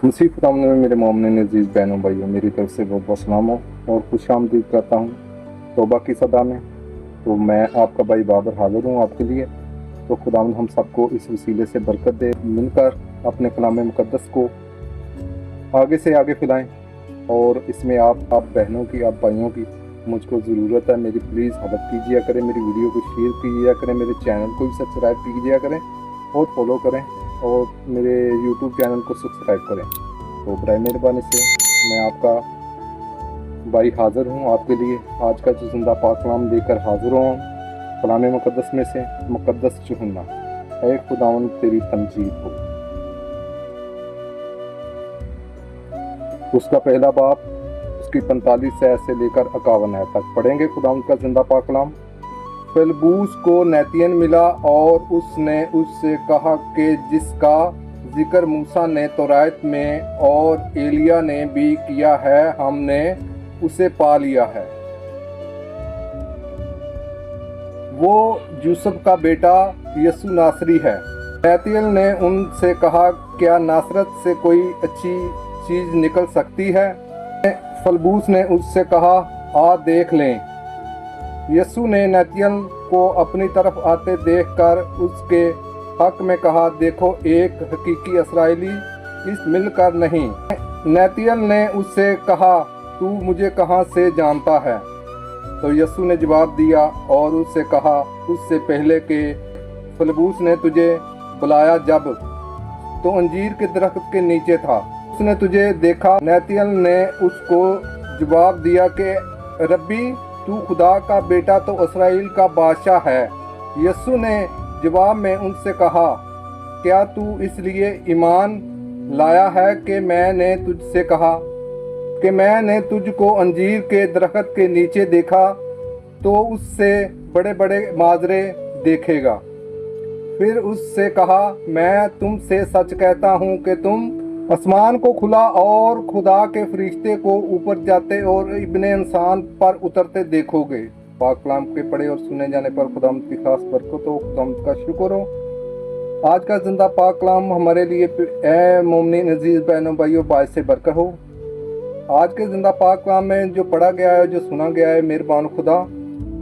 मसीह खुदावंद में मेरे मोमिन अजीज़ बहनों भाइयों, मेरी तरफ से बहुत बहुत सलाम हो और खुशामदीद करता हूँ तौबा की सदा में। तो मैं आपका भाई बाबर हाजिर हूँ आपके लिए। तो खुदावंद हम सबको इस वसीले से बरकत दे, मिलकर अपने कलाम मुक़द्दस को आगे से आगे फैलाएं। और इसमें आप बहनों की, आप भाइयों की मुझको ज़रूरत है। मेरी प्लीज़ मदद कीजिए करें, मेरी वीडियो को शेयर कीजिए करें, मेरे चैनल को भी सब्सक्राइब कीजिए करें और फॉलो करें और मेरे यूट्यूब चैनल को सब्सक्राइब करें। तो बराए मेहरबानी से मैं आपका भाई हाज़िर हूँ आपके लिए। आज का जो जिंदा पाक कलाम लेकर हाज़िर हूँ कलाम मुक़द्दस में से मुक़द्दस चुहन्ना है खुदावंद तेरी तमजीद हो। उसका पहला बाप उसकी 45 आयत से लेकर 51 आयत तक पढ़ेंगे खुदावंद का जिंदा पाक कलाम। फिलिप्पुस को नैतियन मिला और उसने उससे कहा कि जिसका जिक्र मूसा ने तौरात में और एलिया ने भी किया है, हमने उसे पा लिया है। वो यूसुफ का बेटा यसु नासरी है। नैतियन ने उनसे कहा, क्या नासरत से कोई अच्छी चीज निकल सकती है? फिलिप्पुस ने उससे कहा, आ देख लें। यसु ने नैतियन को अपनी तरफ आते देखकर उसके हक में कहा, देखो एक हकीकी इस्राएली इस मिलकर नहीं। नैतियन ने उससे कहा, तू मुझे कहाँ से जानता है? तो यसु ने जवाब दिया और उससे कहा, उससे पहले कि फिलिप्पुस ने तुझे बुलाया जब तो अंजीर के दरख्त के नीचे था, उसने तुझे देखा। नैतियन ने उसको जवाब दिया कि रब्बी, तू खुदा का बेटा तो इस्राएल का बादशाह है। यसु ने जवाब में उनसे कहा, क्या तू इसलिए ईमान लाया है कि मैंने तुझसे कहा कि मैंने तुझको अंजीर के दरख्त के नीचे देखा? तो उससे बड़े बड़े माजरे देखेगा। फिर उससे कहा, मैं तुमसे सच कहता हूँ कि तुम आसमान को खुला और खुदा के फरिश्ते को ऊपर जाते और इब्ने इंसान पर उतरते देखोगे। पाक कलाम के पढ़े और सुने जाने पर खुदावंद की खास बरकत हो, खुदावंद का शुक्र हो। आज का जिंदा पाक कलाम हमारे लिए ए मोमिन अजीज बहनों भाइयों बायस से बरकत हो। आज के जिंदा पाक कलाम में जो पढ़ा गया है, जो सुना गया है, मेहरबान खुदा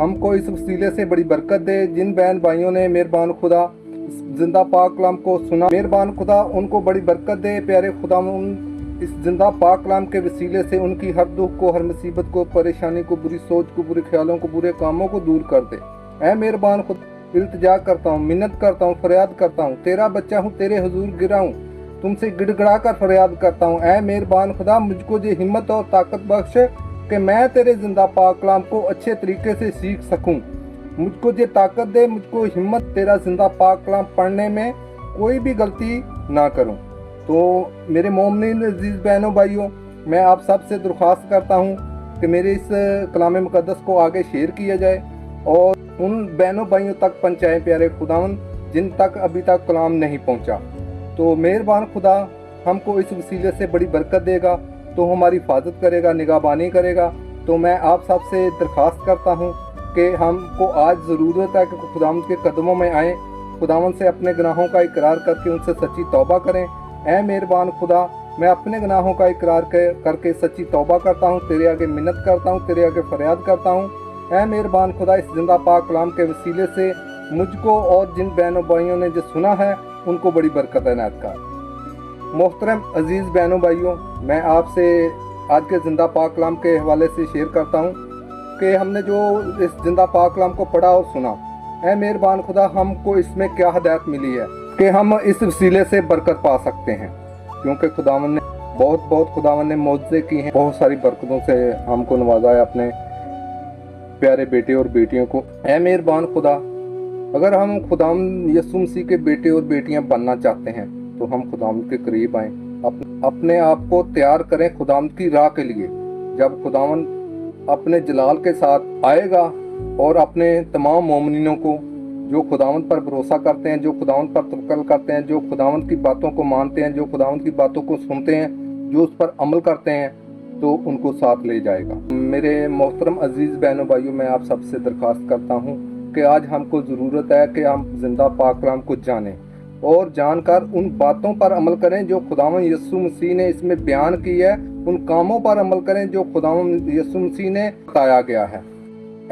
हमको इस वसीले से बड़ी बरकत दे। जिन बहन भाइयों ने मेहरबान खुदा जिंदा पाक कलाम को सुना, मेहरबान खुदा उनको बड़ी बरकत दे। प्यारे खुदा इस जिंदा पाक कलाम के वसीले से उनकी हर दुख को, हर मुसीबत को, परेशानी को, बुरी सोच को, बुरे ख्यालों को, बुरे कामों को दूर कर दे। ऐ मेहरबान खुदा इल्तिजा करता हूँ, मिन्नत करता हूँ, फरियाद करता हूँ, तेरा बच्चा हूँ, तेरे हुजूर गिरा हूँ, तुमसे गिड़गड़ा कर फरियाद करता हूँ। ऐ मेहरबान खुदा मुझको ये हिम्मत और ताकत बख्श कि मैं तेरे जिंदा पाक कलाम को अच्छे तरीके से सीख सकूँ। मुझको ये ताकत दे, मुझको हिम्मत, तेरा जिंदा पाक कलाम पढ़ने में कोई भी गलती ना करूं। तो मेरे मोमिन अजीज बहनों भाइयों, मैं आप सब से दरख्वास्त करता हूं कि मेरे इस कलाम मुक़द्दस को आगे शेयर किया जाए और उन बहनों भाइयों तक पहुँचाएं प्यारे खुदावंद जिन तक अभी तक कलाम नहीं पहुँचा। तो मेहरबान खुदा हमको इस वसीले से बड़ी बरकत देगा, तो हमारी हिफाजत करेगा, निगहबानी करेगा। तो मैं आप सब से दरख्वास्त करता हूँ कि हमको आज ज़रूरत है कि खुदावंद के कदमों में आएँ, खुदावंद से अपने गुनाहों का इकरार करके उनसे सच्ची तौबा करें। ऐ मेहरबान खुदा, मैं अपने गुनाहों का इकरार करके सच्ची तौबा करता हूँ, तेरे आगे मिन्नत करता हूँ, तेरे आगे फरियाद करता हूँ। ऐ मेहरबान खुदा, इस जिंदा पाक कलाम के वसीले से मुझको और जिन बहनों भाइयों ने जो सुना है उनको बड़ी बरकत इनायत का। मोहतरम अजीज़ बहनों भाइयों, मैं आपसे आज के जिंदा पाक कलाम के हवाले से शेयर करता हूँ कि हमने जो इस जिंदा पाक कलाम को पढ़ा और सुना, ऐ मेहरबान खुदा हमको इसमें क्या हिदायत मिली है कि हम इस वसीले से बरकत पा सकते हैं। क्योंकि खुदावन ने खुदावन ने मौजज़े की हैं, बहुत सारी बरकतों से हमको नवाजा है अपने प्यारे बेटे और बेटियों को। ऐ मेहरबान खुदा, अगर हम खुदावन यसु मसीह के बेटे और बेटियां बनना चाहते हैं तो हम खुदावन के करीब आएँ, अपने आप को तैयार करें खुदावन की राह के लिए। जब खुदावन अपने जलाल के साथ आएगा और अपने तमाम मोमिनों को जो खुदावंद पर भरोसा करते हैं, जो खुदावंद पर तवक्कल करते हैं, जो खुदावंद की बातों को मानते हैं, जो खुदावंद की बातों को सुनते हैं, जो उस पर अमल करते हैं, तो उनको साथ ले जाएगा। मेरे मोहतरम अजीज़ बहनों भाइयों, मैं आप सबसे दरख्वास्त करता हूँ कि आज हमको ज़रूरत है कि हम जिंदा पाक कलाम को जानें। और जानकर उन बातों पर अमल करें जो खुदावंद यीशु मसीह ने इसमें बयान की है, उन कामों पर अमल करें जो खुदावंद यीशु मसीह ने बताया गया है।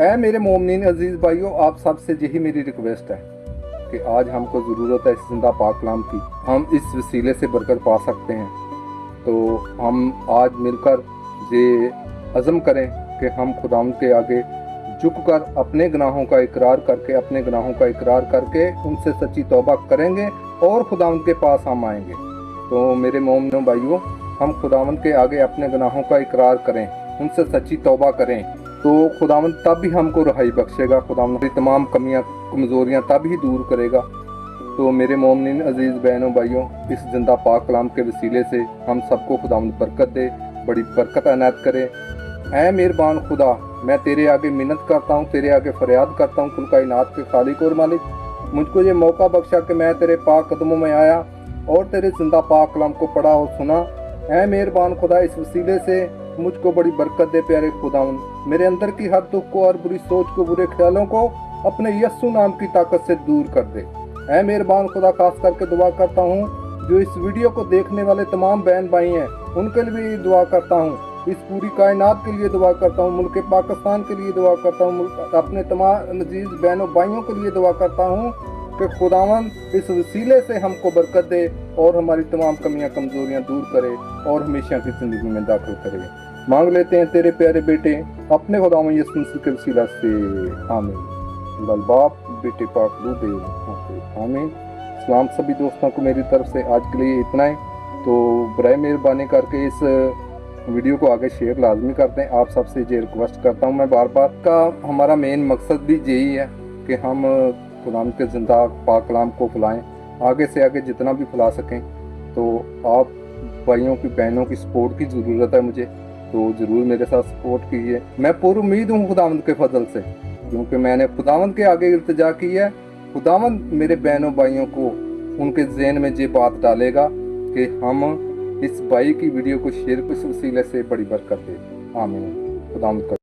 ऐ मेरे मोमिनीन अजीज भाइयों, आप सबसे यही मेरी रिक्वेस्ट है कि आज हमको ज़रूरत है इस जिंदा पाक कलाम की, हम इस वसीले से बरकत पा सकते हैं। तो हम आज मिलकर ये अज़म करें कि हम खुदावंद के आगे झुककर अपने गुनाहों का इकरार करके उनसे सच्ची तौबा करेंगे और खुदावंद के पास हम आएंगे। तो मेरे मोमिनों भाइयों, हम खुदावंद के आगे अपने गुनाहों का इकरार करें, उनसे सच्ची तौबा करें, तो खुदावंद तब भी हमको रहाई बख्शेगा, खुदावंद की तमाम कमियां कमज़ोरियां तब ही दूर करेगा। तो मेरे मोमिन अजीज़ बहनों भाइयों, इस जिंदा पाक कलाम के वसीले से हम सबको खुदावंद बरकत दे, बड़ी बरकत अनायत करे। ऐ मेहरबान खुदा, मैं तेरे आगे मिन्नत करता हूँ, तेरे आगे फरियाद करता हूँ, कुल कायनात के खालिक और मालिक, मुझको ये मौका बख्शा कि मैं तेरे पाक कदमों में आया और तेरे जिंदा पाक कलाम को पढ़ा और सुना। ऐ मेहरबान खुदा, इस वसीले से मुझको बड़ी बरकत दे प्यारे खुदावंद। मेरे अंदर की हर दुख को और बुरी सोच को, बुरे ख्यालों को अपने यस्सु नाम की ताकत से दूर कर दे। ऐ मेहरबान खुदा, खास करके दुआ करता हूँ जो इस वीडियो को देखने वाले तमाम बहन भाई हैं, उनके लिए भी दुआ करता हूँ, इस पूरी कायनात के लिए दुआ करता हूँ, मुल्क पाकिस्तान के लिए दुआ करता हूँ, अपने तमाम अजीज बहनों भाइयों के लिए दुआ करता हूँ कि खुदावंद इस वसीले से हमको बरकत दे और हमारी तमाम कमियां कमजोरियां दूर करे और हमेशा की जिंदगी में दाखिल करे। मांग लेते हैं तेरे प्यारे बेटे अपने खुदावंद यीशु मसीह के वसीला से, आमीन। लाल बाप बेटे पाक रू दे, आमीन। सलाम सभी दोस्तों को मेरी तरफ से, आज के लिए इतना ही। तो बराए मेहरबानी करके इस वीडियो को आगे शेयर लाजमी करते हैं। आप सबसे ये रिक्वेस्ट करता हूँ मैं बार बार का, हमारा मेन मकसद भी यही है कि हम खुदावंद के जिंदा पाक कलाम को फैलाएं, आगे से आगे जितना भी फैला सकें। तो आप भाइयों की बहनों की सपोर्ट की ज़रूरत है मुझे, तो ज़रूर मेरे साथ सपोर्ट कीजिए। मैं पूरी उम्मीद हूँ खुदावंद के फजल से, क्योंकि मैंने खुदावंद के आगे इल्तिजा की है। खुदावंद मेरे बहनों भाइयों को उनके ज़हन में ये बात डालेगा कि हम इस भाई की वीडियो को शेयर किस वसीले से बड़ी बरकत दे। आमीन। खुदावंद का